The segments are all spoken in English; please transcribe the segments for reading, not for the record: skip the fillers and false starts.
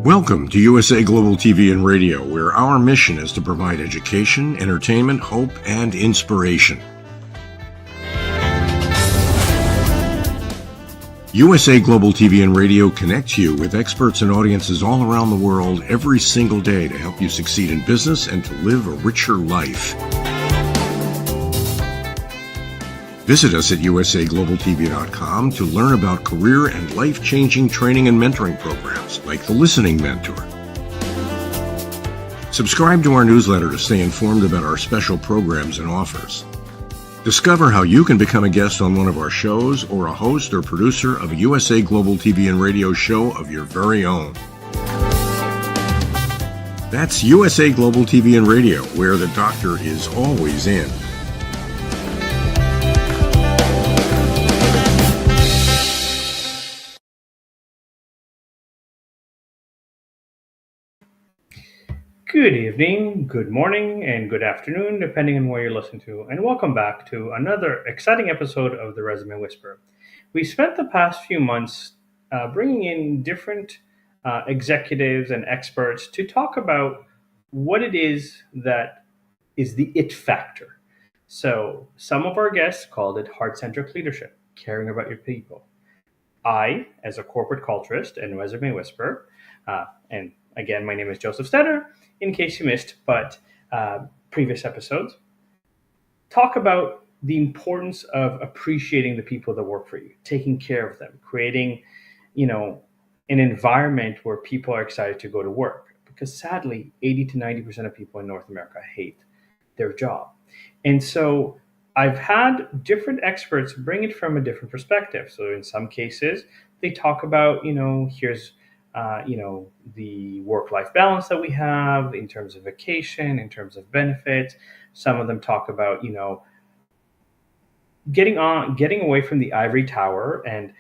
Welcome to USA Global TV and Radio, where our mission is to provide education, entertainment, hope, and inspiration. USA Global TV and Radio connects you with experts and audiences all around the world every single day to help you succeed in business and to live a richer life. Visit us at usaglobaltv.com to learn about career and life-changing training and mentoring programs like the Listening Mentor. Subscribe to our newsletter to stay informed about our special programs and offers. Discover how you can become a guest on one of our shows or a host or producer of a USA Global TV and Radio show of your very own. That's USA Global TV and Radio, where the doctor is always in. Good evening, good morning, and good afternoon, depending on where you're listening to, and welcome back to another exciting episode of the Resume Whisperer. We spent the past few months bringing in different executives and experts to talk about what it is that is the it factor. So some of our guests called it heart-centric leadership, caring about your people. I, as a corporate culturist and resume whisperer, and again, my name is JosefStetter, in case you missed, but previous episodes, talk about the importance of appreciating the people that work for you, taking care of them, creating, an environment where people are excited to go to work. Because sadly, 80 to 90% of people in North America hate their job. And so I've had different experts bring it from a different perspective. So in some cases, they talk about, here's the work-life balance that we have in terms of vacation, in terms of benefits. Some of them talk about, getting away from the ivory tower and,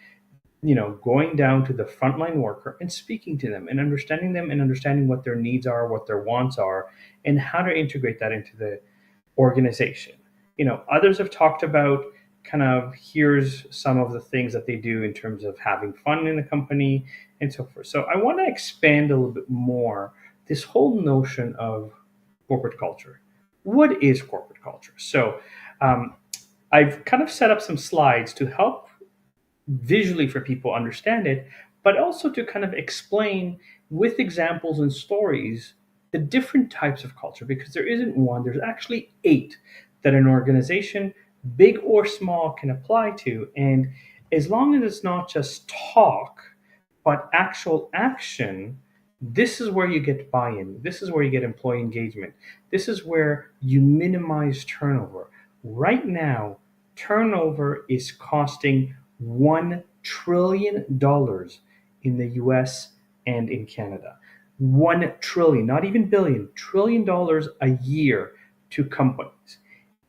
going down to the frontline worker and speaking to them and understanding what their needs are, what their wants are, and how to integrate that into the organization. Others have talked about kind of here's some of the things that they do in terms of having fun in the company and so forth. So I want to expand a little bit more this whole notion of corporate culture. What is corporate culture? So I've kind of set up some slides to help visually for people understand it, but also to kind of explain with examples and stories the different types of culture, because there isn't one, there's actually 8 that an organization, big or small, can apply to. And as long as it's not just talk, but actual action, this is where you get buy-in. This is where you get employee engagement. This is where you minimize turnover. Right now, turnover is costing $1 trillion in the US and in Canada. $1 trillion, not even billion, $1 trillion a year to companies.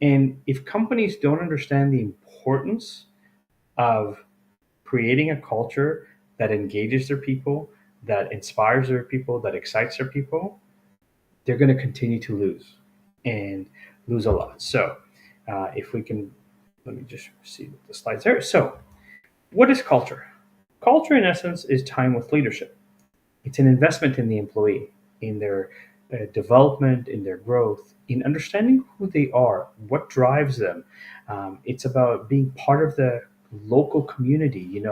And if companies don't understand the importance of creating a culture that engages their people, that inspires their people, that excites their people, they're going to continue to lose and lose a lot. So, if we can, let me just see the slides there. So, what is culture? Culture, in essence, is time with leadership. It's an investment in the employee, in their development, in their growth, in understanding who they are, what drives them. It's about being part of the local community.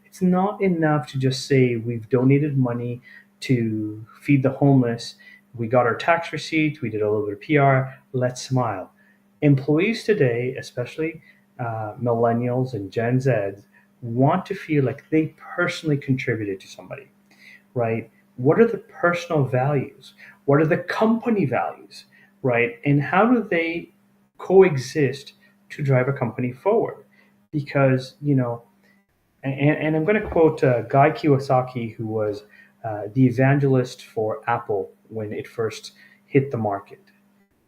It's not enough to just say we've donated money to feed the homeless, we got our tax receipt, we did a little bit of PR, let's smile. Employees today, especially millennials and Gen Zs, want to feel like they personally contributed to somebody, right? What are the personal values? What are the company values, right? And how do they coexist to drive a company forward? Because, and I'm going to quote Guy Kiyosaki, who was the evangelist for Apple when it first hit the market.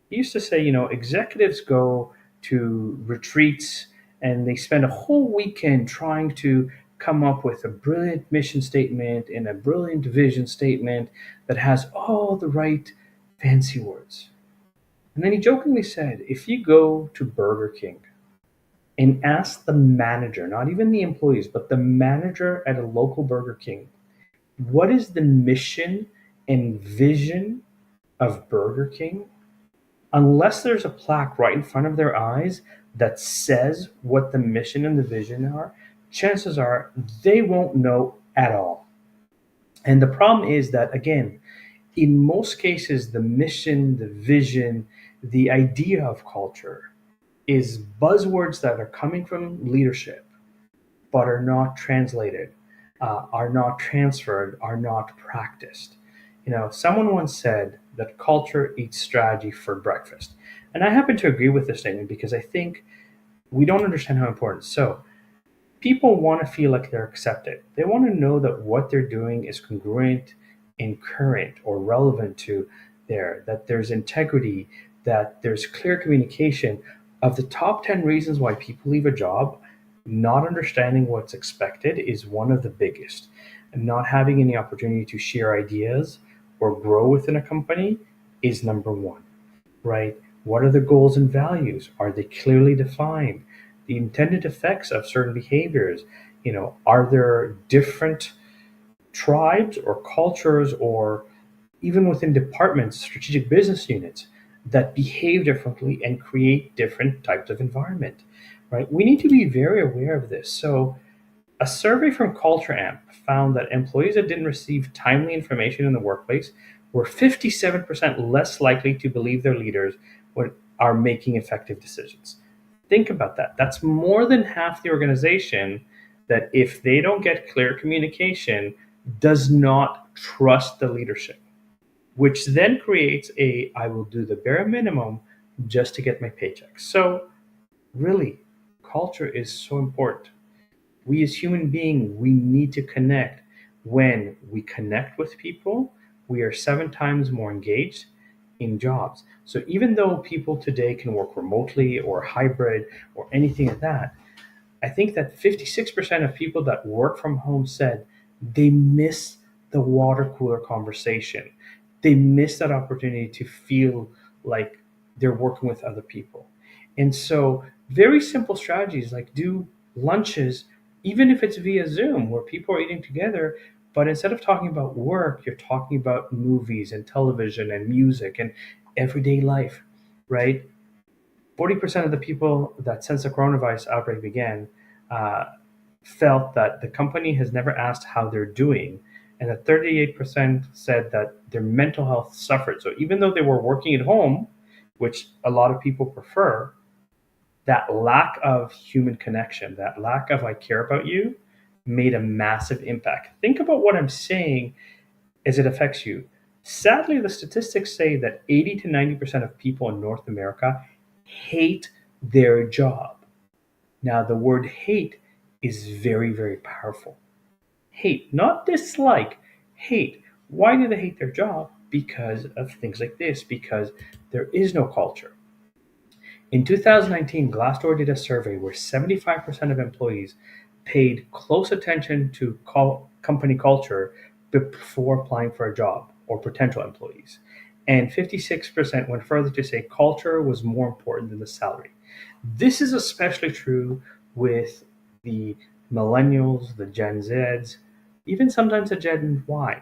He used to say, executives go to retreats and they spend a whole weekend trying to come up with a brilliant mission statement and a brilliant vision statement that has all the right fancy words. And then he jokingly said, if you go to Burger King and ask the manager, not even the employees, but the manager at a local Burger King, what is the mission and vision of Burger King? Unless there's a plaque right in front of their eyes that says what the mission and the vision are, chances are they won't know at all. And the problem is that, again, in most cases, the mission, the vision, the idea of culture is buzzwords that are coming from leadership but are not translated, are not transferred, are not practiced. Someone once said that culture eats strategy for breakfast. And I happen to agree with this statement because I think we don't understand how important. So, people want to feel like they're accepted. They want to know that what they're doing is congruent and current or relevant to that there's integrity, that there's clear communication. Of the top 10 reasons why people leave a job, not understanding what's expected is one of the biggest. And not having any opportunity to share ideas or grow within a company is number one, right? What are the goals and values? Are they clearly defined? The intended effects of certain behaviors, are there different tribes or cultures or even within departments, strategic business units that behave differently and create different types of environment, right? We need to be very aware of this. So a survey from Culture Amp found that employees that didn't receive timely information in the workplace were 57% less likely to believe their leaders are making effective decisions. Think about that. That's more than half the organization that, if they don't get clear communication, does not trust the leadership, which then creates I will do the bare minimum just to get my paycheck. So really, culture is so important. We as human beings, we need to connect. When we connect with people, we are 7 times more engaged in jobs. So even though people today can work remotely or hybrid or anything like that, I think that 56% of people that work from home said they miss the water cooler conversation. They miss that opportunity to feel like they're working with other people. And so, very simple strategies like do lunches, even if it's via Zoom, where people are eating together. But instead of talking about work, you're talking about movies and television and music and everyday life, right? 40% of the people that, since the coronavirus outbreak began, uh, felt that the company has never asked how they're doing, and that 38% said that their mental health suffered. So even though they were working at home, which a lot of people prefer, that lack of human connection, that lack of I care about you, made a massive impact. Think about what I'm saying as it affects you. Sadly, the statistics say that 80 to 90% of people in North America hate their job. Now, the word hate is very, very powerful. Hate, not dislike, hate. Why do they hate their job? Because of things like this, because there is no culture. In 2019, Glassdoor did a survey where 75% of employees paid close attention to company culture before applying for a job, or potential employees. And 56% went further to say culture was more important than the salary. This is especially true with the millennials, the Gen Zs, even sometimes the Gen Y.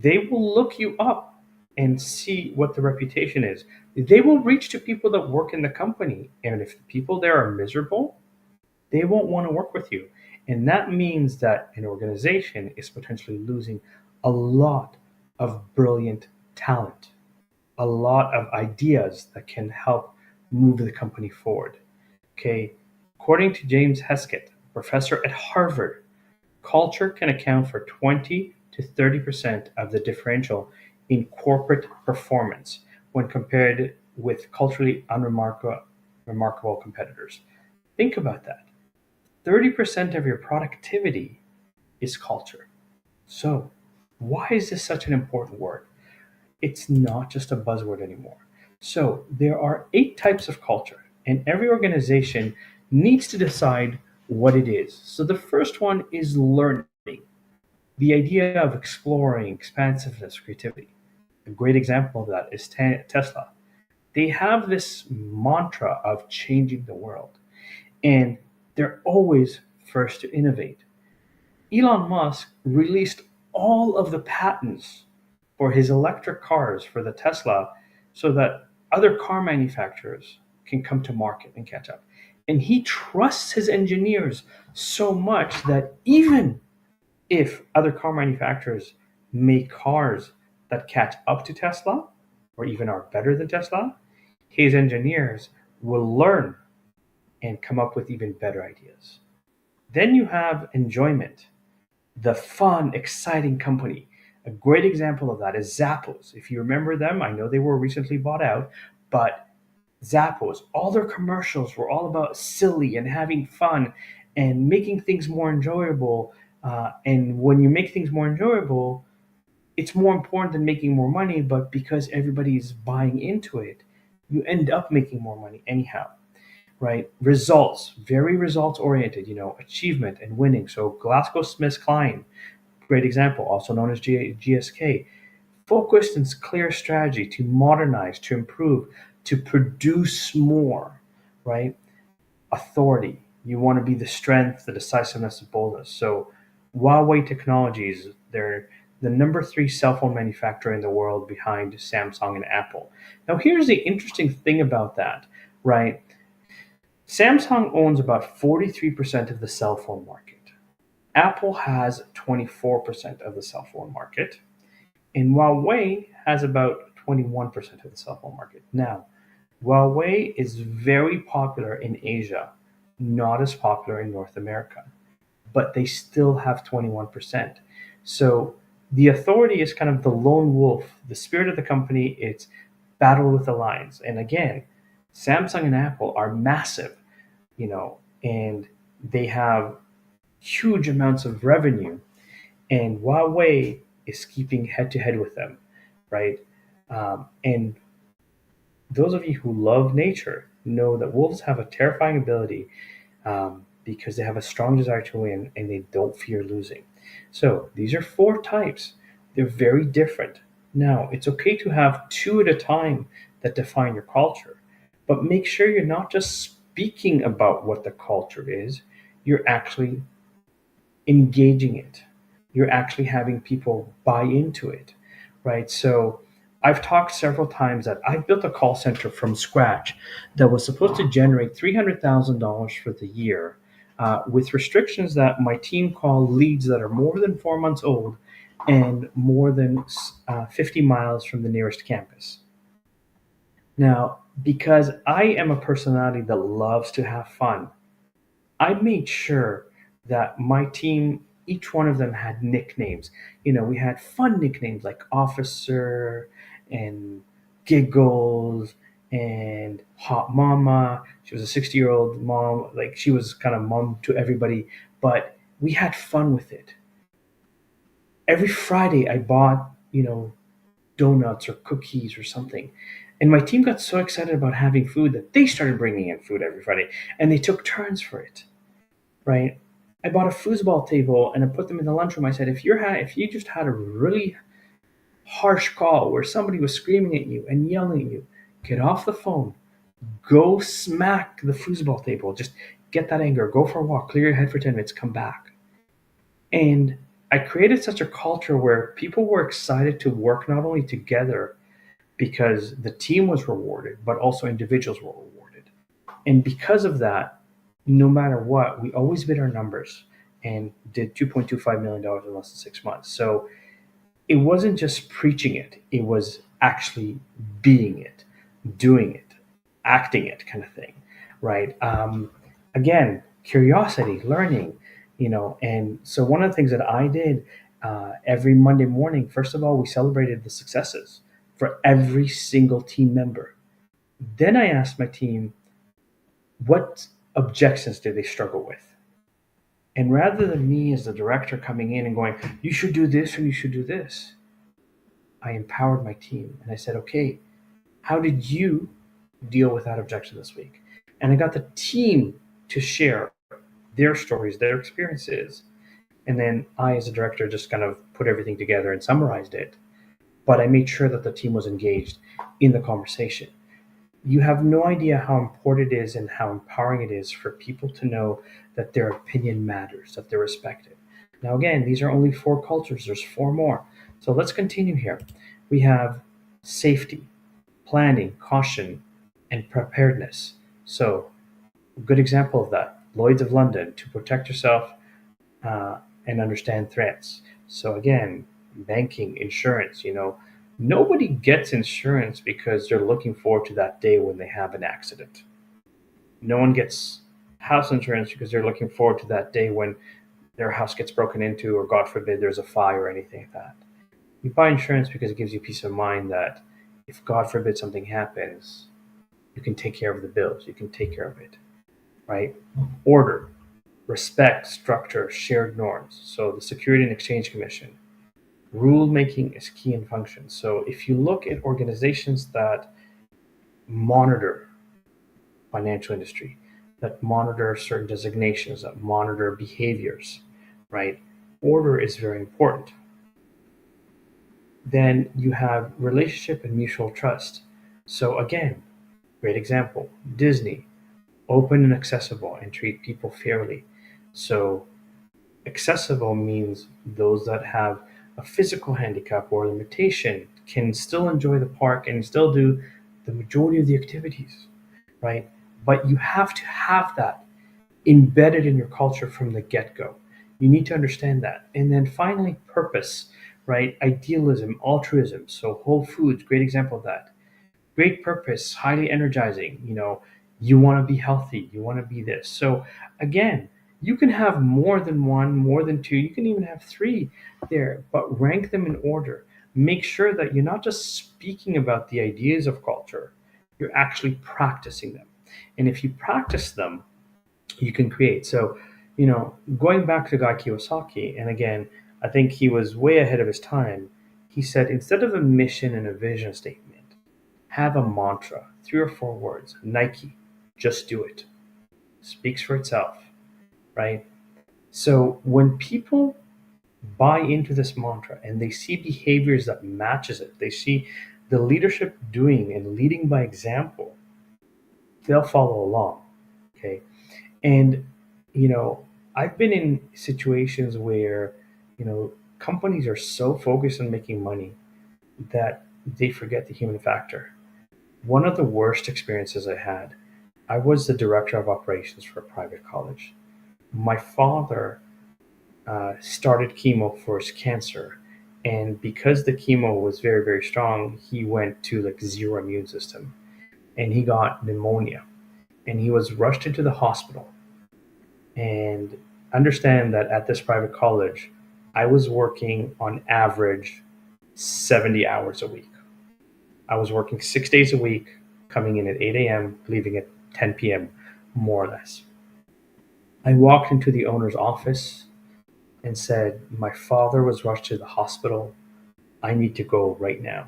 They will look you up and see what the reputation is. They will reach to people that work in the company. And if the people there are miserable, they won't want to work with you. And that means that an organization is potentially losing a lot of brilliant talent, a lot of ideas that can help move the company forward. Okay. According to James Heskett, professor at Harvard, culture can account for 20 to 30% of the differential in corporate performance when compared with culturally unremarkable competitors. Think about that. 30% of your productivity is culture. So, why is this such an important word? It's not just a buzzword anymore. So, there are 8 types of culture, and every organization needs to decide what it is. So, the first one is learning, the idea of exploring, expansiveness, creativity. A great example of that is Tesla. They have this mantra of changing the world, and they're always first to innovate. Elon Musk released all of the patents for his electric cars for the Tesla so that other car manufacturers can come to market and catch up. And he trusts his engineers so much that even if other car manufacturers make cars that catch up to Tesla or even are better than Tesla, his engineers will learn and come up with even better ideas. Then you have enjoyment, the fun, exciting company. A great example of that is Zappos. If you remember them, I know they were recently bought out, but Zappos, all their commercials were all about silly and having fun and making things more enjoyable. And when you make things more enjoyable, it's more important than making more money, but because everybody's buying into it, you end up making more money anyhow, right? Results, very results oriented, achievement and winning. So GlaxoSmithKline, great example, also known as GSK, focused and clear strategy to modernize, to improve, to produce more, right? Authority. You want to be the strength, the decisiveness, the boldness. So Huawei Technologies, they're the number 3 cell phone manufacturer in the world behind Samsung and Apple. Now, here's the interesting thing about that, right? Samsung owns about 43% of the cell phone market. Apple has 24% of the cell phone market. And Huawei has about 21% of the cell phone market. Now, Huawei is very popular in Asia, not as popular in North America, but they still have 21%. So the authority is kind of the lone wolf, the spirit of the company. It's battle with the lions. And again, Samsung and Apple are massive, and they have huge amounts of revenue, and Huawei is keeping head to head with them, right? And those of you who love nature know that wolves have a terrifying ability, because they have a strong desire to win and they don't fear losing. So these are 4 types. They're very different. Now, it's okay to have 2 at a time that define your culture, but make sure you're not just speaking about what the culture is, you're actually engaging it. You're actually having people buy into it, right? So I've talked several times that I built a call center from scratch that was supposed to generate $300,000 for the year, with restrictions that my team called leads that are more than 4 months old and more than 50 miles from the nearest campus. Now, because I am a personality that loves to have fun, I made sure that my team, each one of them had nicknames. We had fun nicknames like Officer and Giggles and Hot Mama. She was a 60-year-old mom. Like, she was kind of mom to everybody, but we had fun with it. Every Friday, I bought you know, donuts or cookies or something. And my team got so excited about having food that they started bringing in food every Friday, and they took turns for it, right? I bought a foosball table and I put them in the lunchroom. I said, if you just had a really harsh call where somebody was screaming at you and yelling at you, get off the phone, go smack the foosball table, just get that anger, go for a walk, clear your head for 10 minutes, come back. And I created such a culture where people were excited to work not only together because the team was rewarded, but also individuals were rewarded. And because of that, no matter what, we always beat our numbers and did $2.25 million in less than 6 months. So it wasn't just preaching it, it was actually being it, doing it, acting it kind of thing, right? Again, curiosity, learning, and so one of the things that I did every Monday morning, first of all, we celebrated the successes for every single team member. Then I asked my team, what objections did they struggle with? And rather than me as the director coming in and going, you should do this and you should do this, I empowered my team and I said, okay, how did you deal with that objection this week? And I got the team to share their stories, their experiences. And then I, as a director, just kind of put everything together and summarized it. But I made sure that the team was engaged in the conversation. You have no idea how important it is and how empowering it is for people to know that their opinion matters, that they're respected. Now, again, these are only 4 cultures, there's 4 more. So let's continue here. We have safety, planning, caution, and preparedness. So, a good example of that, Lloyd's of London, to protect yourself and understand threats. So, again, banking, insurance, nobody gets insurance because they're looking forward to that day when they have an accident. No one gets house insurance because they're looking forward to that day when their house gets broken into, or God forbid there's a fire or anything like that. You buy insurance because it gives you peace of mind that if God forbid something happens, you can take care of the bills, you can take care of it, right? Order, respect, structure, shared norms. So the Security and Exchange Commission, rule making is key in function. So if you look at organizations that monitor financial industry, that monitor certain designations, that monitor behaviors, right? Order is very important. Then you have relationship and mutual trust. So again, great example, Disney, open and accessible and treat people fairly. So accessible means those that have a physical handicap or limitation can still enjoy the park and still do the majority of the activities, right? But you have to have that embedded in your culture from the get-go. You need to understand that. And then finally, purpose, right? Idealism, altruism. So Whole Foods, great example of that. Great purpose, highly energizing. You want to be healthy, you want to be this. So again, you can have more than one, more than two, you can even have 3 there, but rank them in order. Make sure that you're not just speaking about the ideas of culture, you're actually practicing them. And if you practice them, you can create. So, going back to Guy Kiyosaki, and again, I think he was way ahead of his time. He said, instead of a mission and a vision statement, have a mantra, 3 or 4 words. Nike, just do it. Speaks for itself, right? So when people buy into this mantra and they see behaviors that matches it, they see the leadership doing and leading by example, they'll follow along. Okay. And, I've been in situations where, companies are so focused on making money that they forget the human factor. One of the worst experiences I had, I was the director of operations for a private college. My father started chemo for his cancer. And because the chemo was very, very strong, he went to like zero immune system and he got pneumonia and he was rushed into the hospital. And understand that at this private college, I was working on average 70 hours a week. I was working 6 days a week, coming in at 8 a.m., leaving at 10 p.m., more or less. I walked into the owner's office and said, my father was rushed to the hospital. I need to go right now.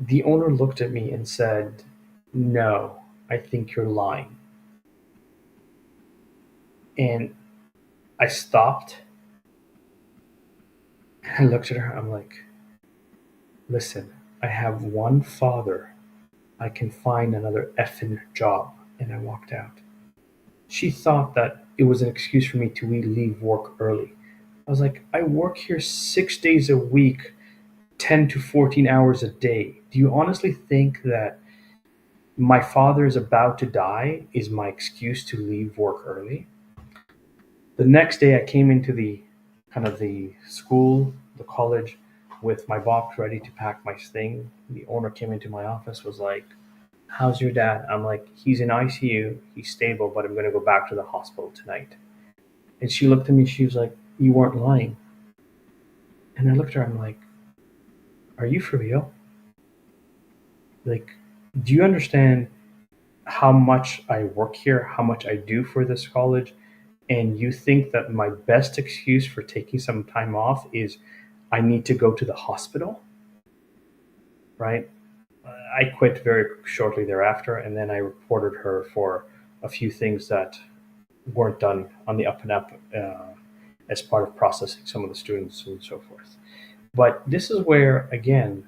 The owner looked at me and said, no, I think you're lying. And I stopped and I looked at her. I'm like, listen, I have one father. I can find another effing job. And I walked out. She thought that it was an excuse for me to leave work early. I was like, I work here 6 days a week, 10 to 14 hours a day. Do you honestly think that my father is about to die is my excuse to leave work early? The next day I came into the the school, the college, with my box ready to pack my thing. The owner came into my office, was like, how's your dad? I'm like, he's in ICU, he's stable, but I'm gonna go back to the hospital tonight. And she looked at me, she was like, you weren't lying. And I looked at her, I'm like, are you for real? Like, do you understand how much I work here, how much I do for this college? And you think that my best excuse for taking some time off is I need to go to the hospital, right? I quit very shortly thereafter, and then I reported her for a few things that weren't done on the up and up as part of processing some of the students and so forth. But this is where, again,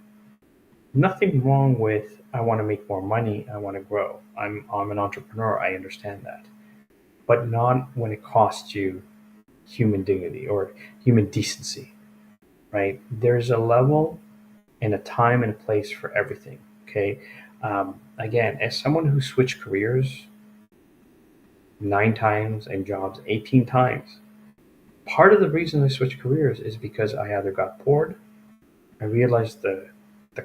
nothing wrong with I want to make more money, I want to grow. I'm an entrepreneur, I understand that. But not when it costs you human dignity or human decency, right? There's a level and a time and a place for everything. Okay. Again, as someone who switched careers 9 times and jobs 18 times, part of the reason I switched careers is because I either got bored, I realized the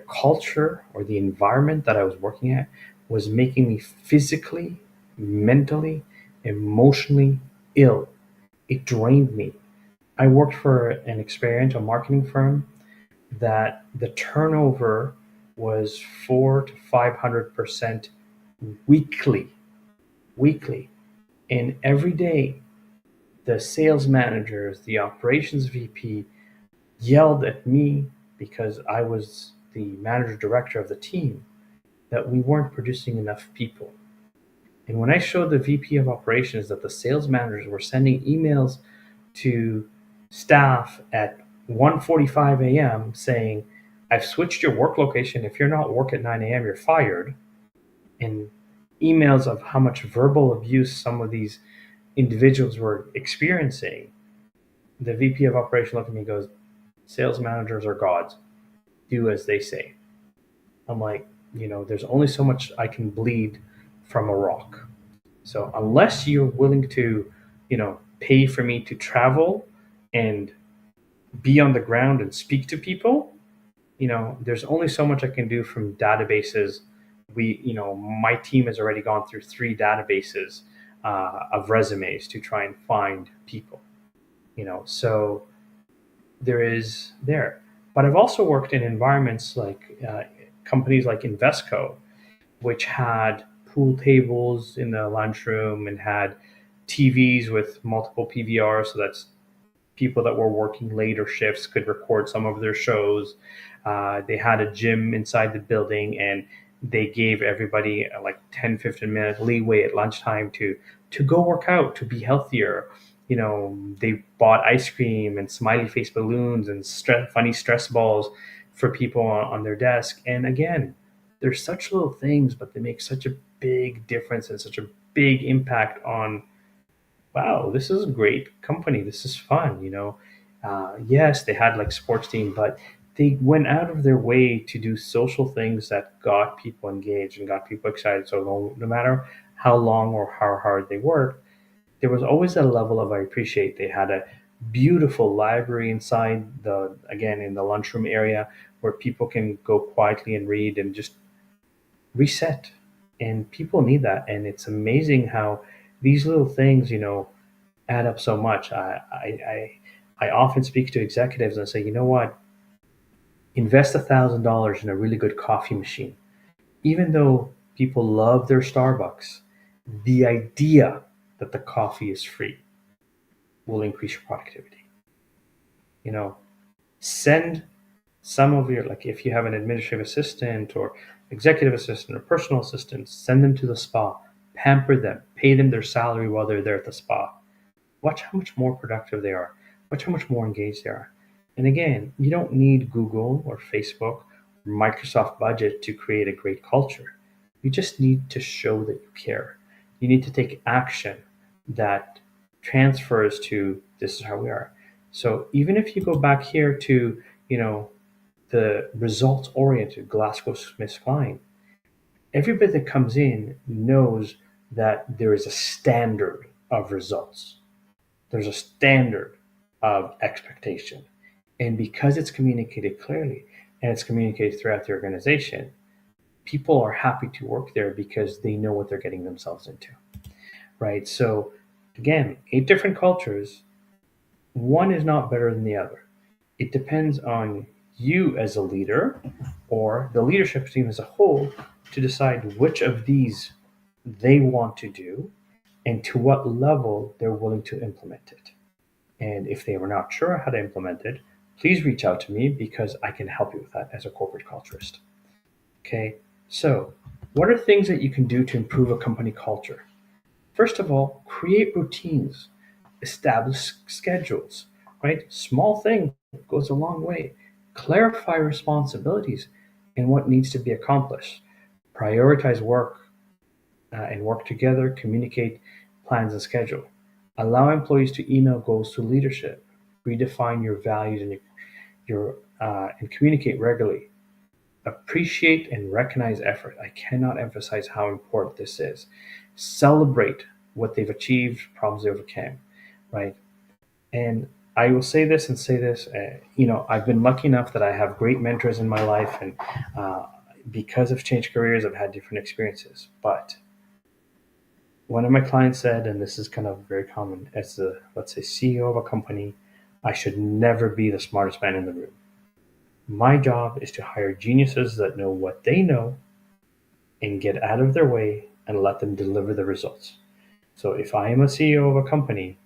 culture or the environment that I was working at was making me physically, mentally, emotionally ill. It drained me. I worked for an experiential marketing firm that the turnover was 400 to 500% weekly, weekly. And every day, the sales managers, the operations VP yelled at me because I was the manager director of the team that we weren't producing enough people. And when I showed the VP of operations that the sales managers were sending emails to staff at 1:45 a.m. saying, I've switched your work location. If you're not at work at 9 a.m., you're fired. And emails of how much verbal abuse some of these individuals were experiencing, the VP of operation looked at me and goes, sales managers are gods. Do as they say. I'm like, there's only so much I can bleed from a rock. So unless you're willing to, pay for me to travel and be on the ground and speak to people, there's only so much I can do from databases. My team has already gone through 3 databases of resumes to try and find people, so there is there. But I've also worked in environments like companies like Invesco, which had pool tables in the lunchroom and had TVs with multiple PVRs, so that's people that were working later shifts could record some of their shows. They had a gym inside the building, and they gave everybody like 10-15 minute leeway at lunchtime to go work out, to be healthier. They bought ice cream and smiley face balloons and funny stress balls for people on their desk. And again, they're such little things, but they make such a big difference and such a big impact on, wow, this is a great company. This is fun. Yes, they had like sports team, but they went out of their way to do social things that got people engaged and got people excited. So no matter how long or how hard they worked, there was always a level of I appreciate. They had a beautiful library inside again, in the lunchroom area where people can go quietly and read and just reset. And people need that. And it's amazing how these little things, add up so much. I often speak to executives and say, you know what? Invest $1,000 in a really good coffee machine. Even though people love their Starbucks, the idea that the coffee is free will increase your productivity. You know, send Some of your, like if you have an administrative assistant or executive assistant or personal assistant, send them to the spa, pamper them, pay them their salary while they're there at the spa. Watch how much more productive they are. Watch how much more engaged they are. And again, you don't need Google or Facebook or Microsoft budget to create a great culture. You just need to show that you care. You need to take action that transfers to this is how we are. So even if you go back here to, you know, the results oriented GlaxoSmithKline, everybody that comes in knows that there is a standard of results. There's a standard of expectation. And because it's communicated clearly and it's communicated throughout the organization, people are happy to work there because they know what they're getting themselves into, right? So, again, 8 different cultures, one is not better than the other. It depends on you as a leader or the leadership team as a whole to decide which of these they want to do and to what level they're willing to implement it. And if they were not sure how to implement it, please reach out to me because I can help you with that as a corporate culturist. Okay, so what are things that you can do to improve a company culture? First of all, create routines, establish schedules, right? Small thing goes a long way. Clarify responsibilities and what needs to be accomplished. Prioritize work and work together, communicate plans and schedule. Allow employees to email goals to leadership. Redefine your values and and communicate regularly. Appreciate and recognize effort. I cannot emphasize how important this is. Celebrate what they've achieved, problems they overcame, right? And I will say this and say this. I've been lucky enough that I have great mentors in my life, and because I've changed careers, I've had different experiences. But one of my clients said, and this is kind of very common, as the, let's say, CEO of a company, I should never be the smartest man in the room. My job is to hire geniuses that know what they know and get out of their way and let them deliver the results. So if I am a CEO of a company,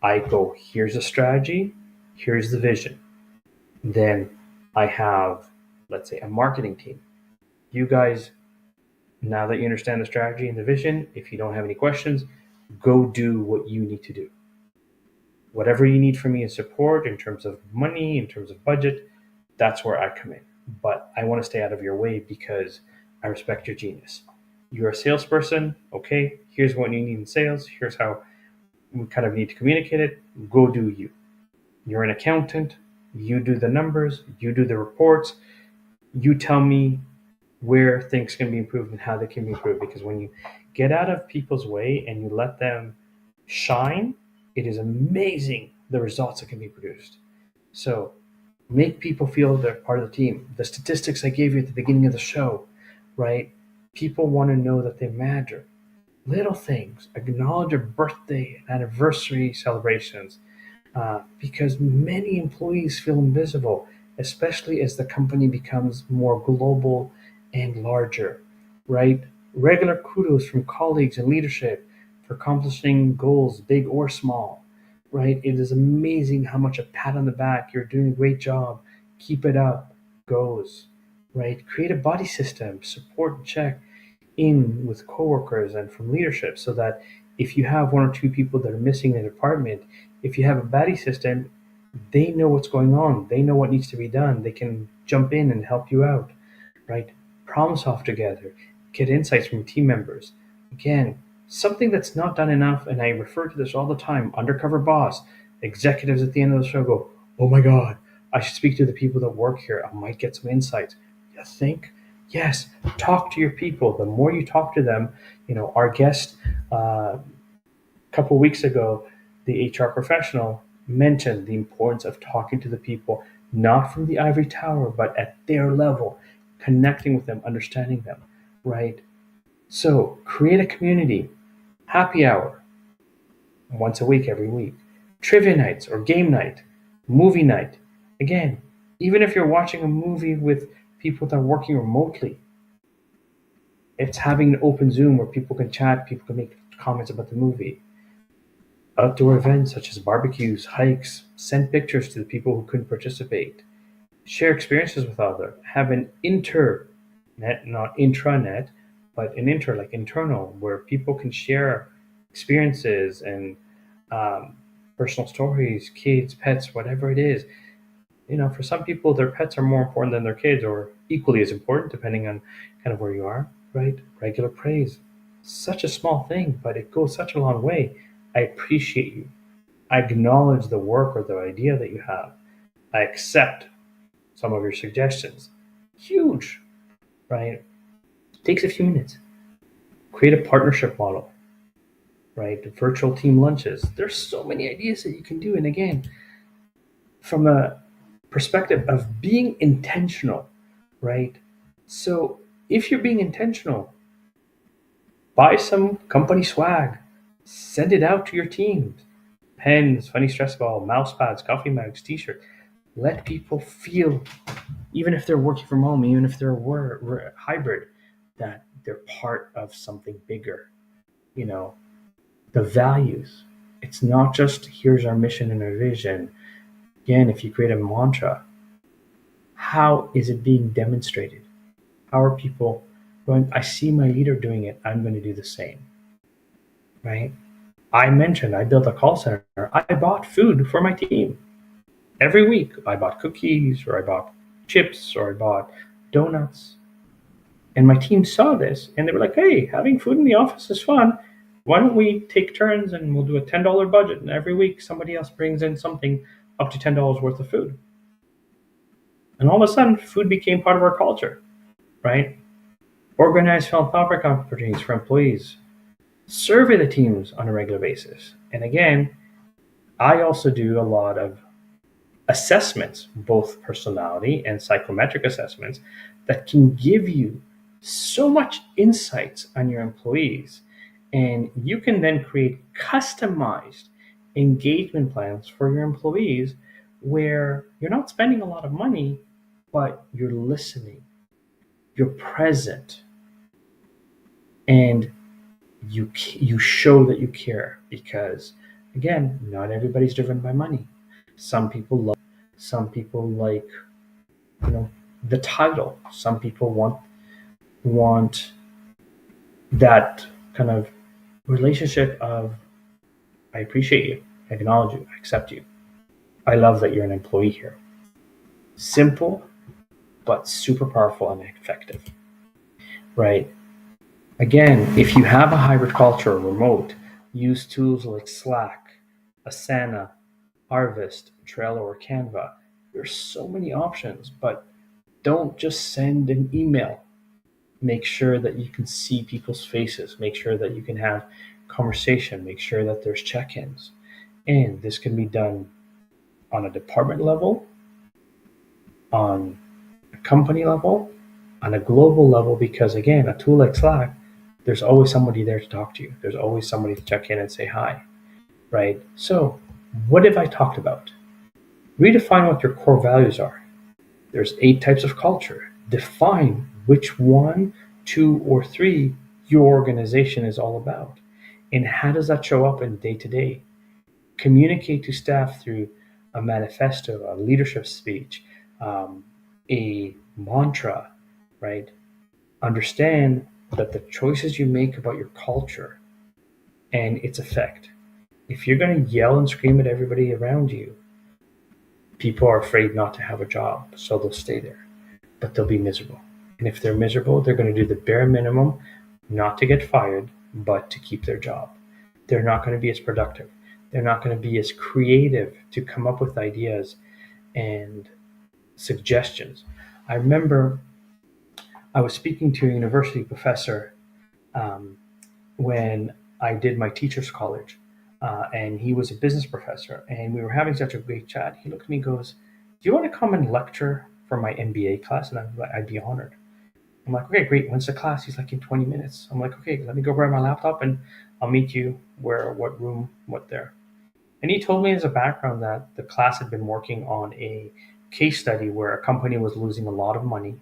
I go, here's the strategy, here's the vision. Then I have, let's say, a marketing team. You guys, now that you understand the strategy and the vision, if you don't have any questions, go do what you need to do. Whatever you need from me in support in terms of money, in terms of budget, that's where I come in. But I want to stay out of your way because I respect your genius. You're a salesperson, okay? Here's what you need in sales. Here's how we kind of need to communicate it. Go do you. You're an accountant. You do the numbers. You do the reports. You tell me where things can be improved and how they can be improved. Because when you get out of people's way and you let them shine, it is amazing the results that can be produced. So make people feel they're part of the team. The statistics I gave you at the beginning of the show, right? People want to know that they matter. Little things, acknowledge your birthday and anniversary celebrations, because many employees feel invisible, especially as the company becomes more global and larger, right? Regular kudos from colleagues and leadership for accomplishing goals, big or small, right? It is amazing how much a pat on the back, you're doing a great job, keep it up, goes, right? Create a buddy system, support and check in with coworkers and from leadership so that if you have 1 or 2 people that are missing in a department, if you have a buddy system, they know what's going on. They know what needs to be done. They can jump in and help you out, right? Problem solve together, get insights from team members. Again, something that's not done enough, and I refer to this all the time, undercover boss, executives at the end of the show go, oh my God, I should speak to the people that work here. I might get some insights. You think? Yes, talk to your people. The more you talk to them, our guest a couple weeks ago, the HR professional mentioned the importance of talking to the people, not from the ivory tower, but at their level, connecting with them, understanding them, right? So create a community, happy hour, once a week, every week, trivia nights or game night, movie night. Again, even if you're watching a movie with people that are working remotely, it's having an open Zoom where people can chat, people can make comments about the movie. Outdoor events such as barbecues, hikes, send pictures to the people who couldn't participate. share experiences with others, have an internet, not intranet, but an like internal, where people can share experiences and um, personal stories, kids, pets, whatever it is. For some people, their pets are more important than their kids, or equally as important, depending on kind of where you are, right? Regular praise. Such a small thing, but it goes such a long way. I appreciate you. I acknowledge the work or the idea that you have. I accept some of your suggestions. Huge, right? Takes a few minutes. Create a partnership model, right? Virtual team lunches. There's so many ideas that you can do. And again, from a perspective of being intentional, right? So if you're being intentional, buy some company swag, send it out to your teams. Pens, funny stress ball, mouse pads, coffee mugs, t-shirt. Let people feel, even if they're working from home, even if they're hybrid, that they're part of something bigger. You know, the values. It's not just here's our mission and our vision. Again, if you create a mantra, how is it being demonstrated? How are people going, I see my leader doing it, I'm going to do the same, right? I mentioned I built a call center. I bought food for my team. Every week, I bought cookies, or I bought chips, or I bought donuts. And my team saw this and they were like, hey, having food in the office is fun. Why don't we take turns and we'll do a $10 budget? And every week, somebody else brings in something up to $10 worth of food. And all of a sudden, food became part of our culture, right? Organize philanthropic opportunities for employees. Survey the teams on a regular basis. And again, I also do a lot of assessments, both personality and psychometric assessments, that can give you so much insights on your employees. And you can then create customized engagement plans for your employees where you're not spending a lot of money, but you're listening, you're present, and you show that you care. Because again, not everybody's driven by money. Some people like, you know, the title. Some people want that kind of relationship of, I appreciate you, I acknowledge you, I accept you, I love that you're an employee here. Simple, but super powerful and effective, right? Again, if you have a hybrid culture, remote, use tools like Slack, Asana, Harvest, Trello, or Canva. There's so many options, but don't just send an email. Make sure that you can see people's faces. Make sure that you can have conversation. Make sure that there's check-ins. And this can be done on a department level, on a company level, on a global level, because again, a tool like Slack, there's always somebody there to talk to you. There's always somebody to check in and say hi, right? So what have I talked about? Redefine what your core values are. There's 8 types of culture. Define which 1, 2, or 3 your organization is all about. And how does that show up in day to day? Communicate to staff through a manifesto, a leadership speech, a mantra, right? Understand that the choices you make about your culture and its effect. If you're going to yell and scream at everybody around you, people are afraid not to have a job, so they'll stay there, but they'll be miserable. And if they're miserable, they're going to do the bare minimum, not to get fired, but to keep their job. They're not going to be as productive. They're not going to be as creative to come up with ideas and suggestions. I remember I was speaking to a university professor um, when I did my teacher's college, and he was a business professor, and we were having such a great chat. He looked at me and goes, do you want to come and lecture for my MBA class? And I'd be honored. I'm like, okay, great. When's the class? He's like, in 20 minutes. I'm like, okay, let me go grab my laptop and I'll meet you where, what room, what there. And he told me as a background that the class had been working on a case study where a company was losing a lot of money,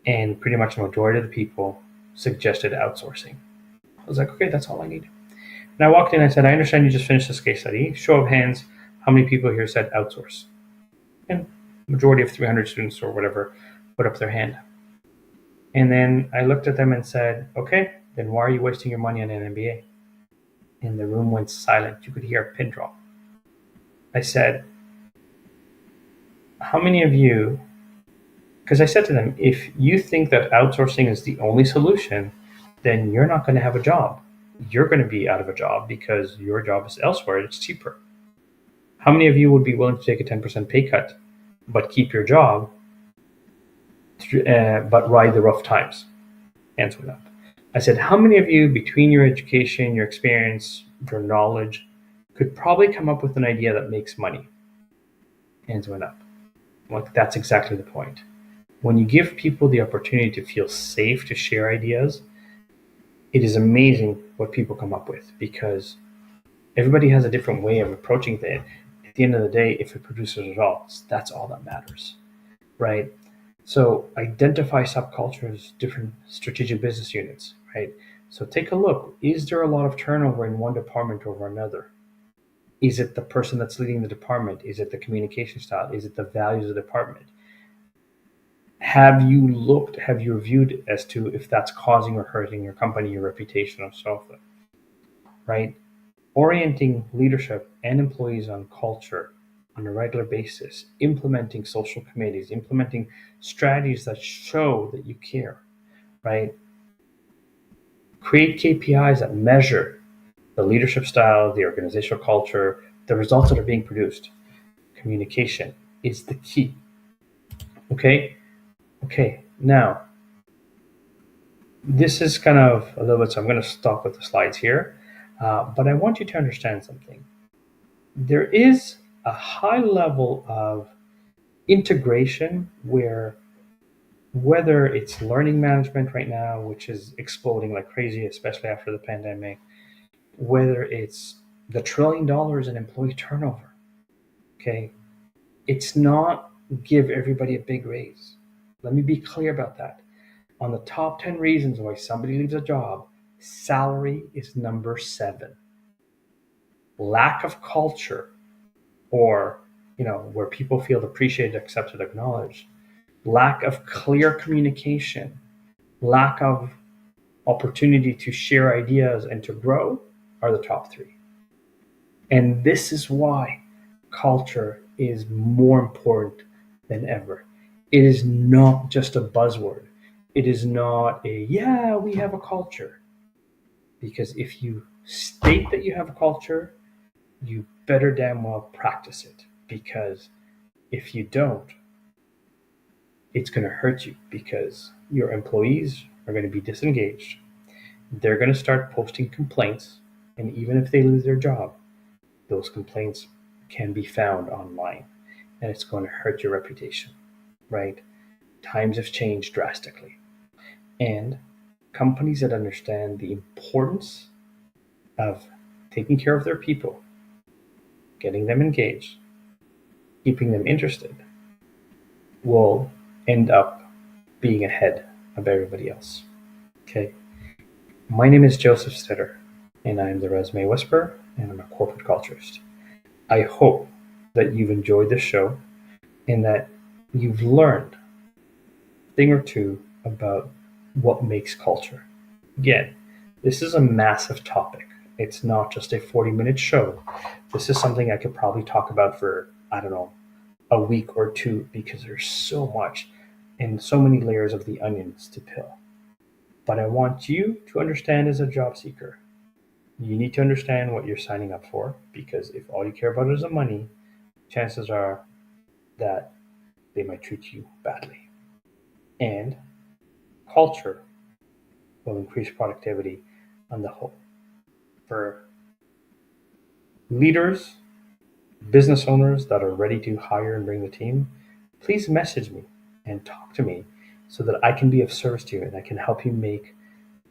and pretty much the majority of the people suggested outsourcing. I was like, okay, that's all I need. And I walked in and I said, I understand you just finished this case study. Show of hands, how many people here said outsource? And majority of 300 students or whatever put up their hand. And then I looked at them and said, okay, then why are you wasting your money on an MBA? And the room went silent. You could hear a pin drop. I said, how many of you, because I said to them, if you think that outsourcing is the only solution, then you're not going to have a job. You're going to be out of a job because your job is elsewhere. It's cheaper. How many of you would be willing to take a 10% pay cut, but keep your job, but ride the rough times? Hands went up. I said, how many of you, between your education, your experience, your knowledge, could probably come up with an idea that makes money? Hands went up. Like, that's exactly the point. When you give people the opportunity to feel safe to share ideas, it is amazing what people come up with, because everybody has a different way of approaching things. At the end of the day, if it produces results, that's all that matters, right? So identify subcultures, different strategic business units, right? So take a look. Is there a lot of turnover in one department over another? Is it the person that's leading the department? Is it the communication style? Is it the values of the department? Have you reviewed as to if that's causing or hurting your company, your reputation, or so forth, right? Orienting leadership and employees on culture on a regular basis, implementing social committees, implementing strategies that show that you care, right? Create KPIs that measure the leadership style, the organizational culture, the results that are being produced. Communication is the key. Okay, now this is kind of a little bit, so I'm going to stop with the slides here, but I want you to understand something. There is a high level of integration where, whether it's learning management right now, which is exploding like crazy, especially after the pandemic, whether it's the $1 trillion in employee turnover, okay, it's not give everybody a big raise. Let me be clear about that. On the top 10 reasons why somebody leaves a job, salary is number 7. Lack of culture, or where people feel appreciated, accepted, acknowledged. Lack of clear communication, lack of opportunity to share ideas and to grow are the top 3. And this is why culture is more important than ever. It is not just a buzzword. It is not we have a culture. Because if you state that you have a culture, you better damn well practice it. Because if you don't, it's going to hurt you, because your employees are going to be disengaged. They're going to start posting complaints. And even if they lose their job, those complaints can be found online, and it's going to hurt your reputation, right? Times have changed drastically. And companies that understand the importance of taking care of their people, getting them engaged, keeping them interested, will end up being ahead of everybody else. Okay. My name is JosefStetter, and I'm the Resume Whisperer, and I'm a corporate culturist. I hope that you've enjoyed this show and that you've learned a thing or two about what makes culture. Again, this is a massive topic. It's not just a 40-minute show. This is something I could probably talk about for, I don't know, a week or 2, because there's so much and so many layers of the onions to peel. But I want you to understand, as a job seeker, you need to understand what you're signing up for, because if all you care about is the money, chances are that they might treat you badly. And culture will increase productivity on the whole. For leaders, business owners that are ready to hire and bring the team, please message me and talk to me so that I can be of service to you and I can help you make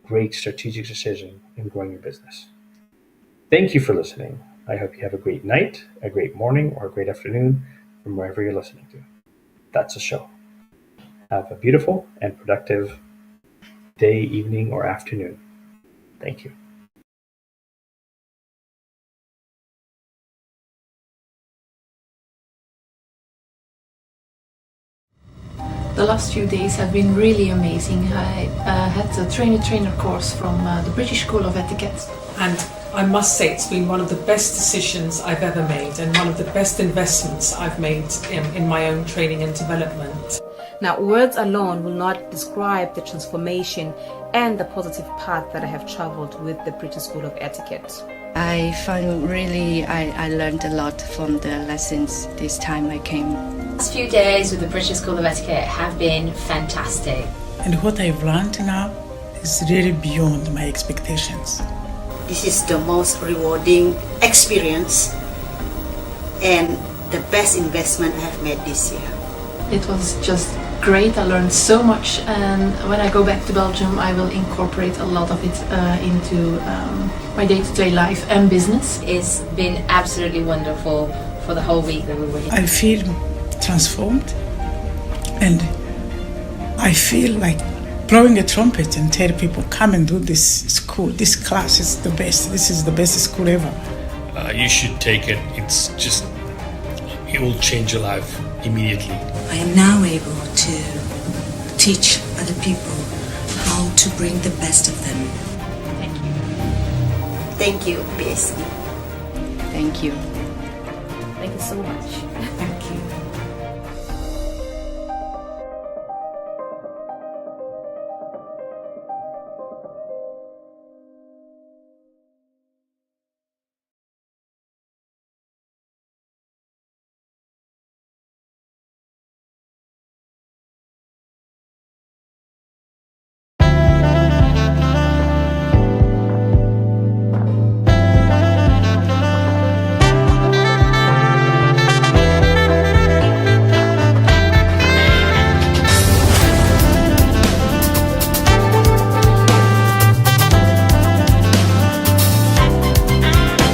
great strategic decisions in growing your business. Thank you for listening. I hope you have a great night, a great morning, or a great afternoon from wherever you're listening to. That's the show. Have a beautiful and productive day, evening, or afternoon. Thank you. The last few days have been really amazing. I had a trainer course from the British School of Etiquette. And I must say it's been one of the best decisions I've ever made and one of the best investments I've made in my own training and development. Now, words alone will not describe the transformation and the positive path that I have traveled with the British School of Etiquette. I found I learned a lot from the lessons this time I came. The last few days with the British School of Etiquette have been fantastic. And what I've learned now is really beyond my expectations. This is the most rewarding experience and the best investment I have made this year. It was just great. I learned so much, and when I go back to Belgium I will incorporate a lot of it into my day-to-day life and business. It's been absolutely wonderful for the whole week that we were here. I feel transformed, and I feel like blowing a trumpet and tell people, come and do this school. This class is the best. This is the best school ever. You should take it. It will change your life immediately. I am now able to teach other people how to bring the best of them. Thank you. Thank you, BSc. Thank you. Thank you so much. Thank you.